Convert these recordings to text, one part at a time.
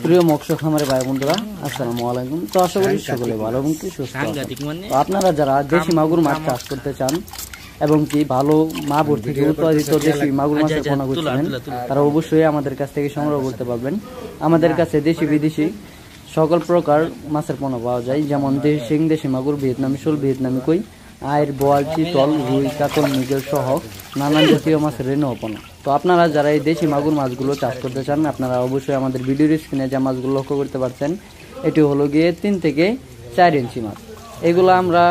প্রিয় মৎস্য খামারে ভাই বন্ধুরা, আসসালামু আলাইকুম। তো আশা করি সকলে ভালো এবং কি সুস্থ আছেন। তো আপনারা যারা দেশি মাগুর মাছ চাষ করতে চান এবং কি ভালো মাগুর থেকে উৎপাদিত দেশি মাগুর মাছের পোনা করছেন, তারা অবশ্যই আমাদের কাছ থেকে সংগ্রহ করতে পারবেন। আমাদের কাছে দেশি বিদেশি সকল প্রকার মাছের পোনা পাওয়া যায়, যেমন শিং দেশি মাগুর, ভিয়েতনামি শোল, ভিয়েতনামি কই, আয়ের, বোয়াল, চিতল, রুই, কাতল, মৃগেল সহ নানান জাতীয় মাছের রেণু পোনা। তো আপনারা যারা এই দেশি মাগুর মাছগুলো চাষ করতে চান, আপনারা অবশ্যই আমাদের ভিডিওর স্ক্রিনে যে মাছগুলো লক্ষ্য করতে পারছেন, এটি হলো গিয়ে 3 থেকে 4 ইঞ্চি মাছ। এগুলো আমরা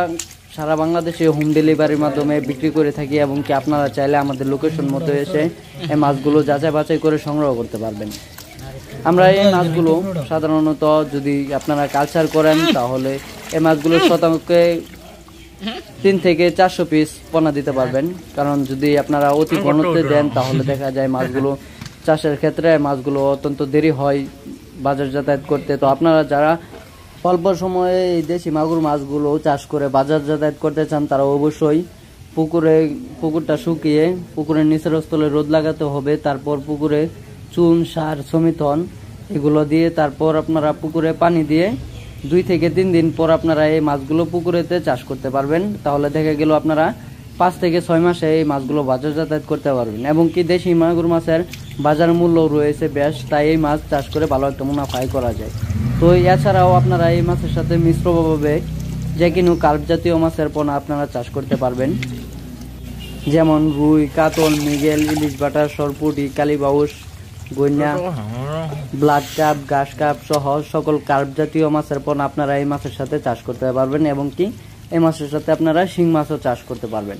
সারা বাংলাদেশে হোম ডেলিভারির মাধ্যমে বিক্রি করে থাকি এবং কি আপনারা চাইলে আমাদের লোকেশন মতো এসে এই মাছগুলো যাচাই বাছাই করে সংগ্রহ করতে পারবেন। আমরা এই মাছগুলো সাধারণত যদি আপনারা কালচার করেন তাহলে এই মাছগুলো শতাংশে 3 থেকে 400 পিস পোনা দিতে পারবেন। কারণ যদি আপনারা অতি ঘনত্বে দেন তাহলে দেখা যায় মাছগুলো চাষের ক্ষেত্রে মাছগুলো অত্যন্ত দেরি হয় বাজার যাতায়াত করতে। তো আপনারা যারা অল্প সময়ে এই দেশি মাগুর মাছগুলো চাষ করে বাজার যাতায়াত করতে চান, তারা অবশ্যই পুকুরটা শুকিয়ে পুকুরের নিচের স্থলে রোদ লাগাতে হবে। তারপর পুকুরে চুন, সার, সমিথন এগুলো দিয়ে তারপর আপনারা পুকুরে পানি দিয়ে 2 থেকে 3 দিন পর আপনারা এই মাছগুলো পুকুরেতে চাষ করতে পারবেন। তাহলে দেখা গেল আপনারা 5 থেকে 6 মাসে এই মাছগুলো বাজার যাতায়াত করতে পারবেন। এবং কি দেশি মাগুর মাছের বাজার মূল্য রয়েছে বেশ, তাই এই মাছ চাষ করে ভালো একটা মুনাফা আয় করা যায়। তো এছাড়াও আপনারা এই মাছের সাথে মিশ্রভাবে যে কোনো কার্প জাতীয় মাছের পোনা আপনারা চাষ করতে পারবেন, যেমন রুই, কাতল, মৃগেল, ইলিশ বাটা, সরপুটি, কালীবাউস, গইনা, ব্লাড কাপ, ঘাস কাপ সহ সকল কার্প জাতীয় মাছের পোনা আপনারা এই মাছের সাথে চাষ করতে পারবেন। এবং কি এই মাছের সাথে আপনারা শিং মাছও চাষ করতে পারবেন।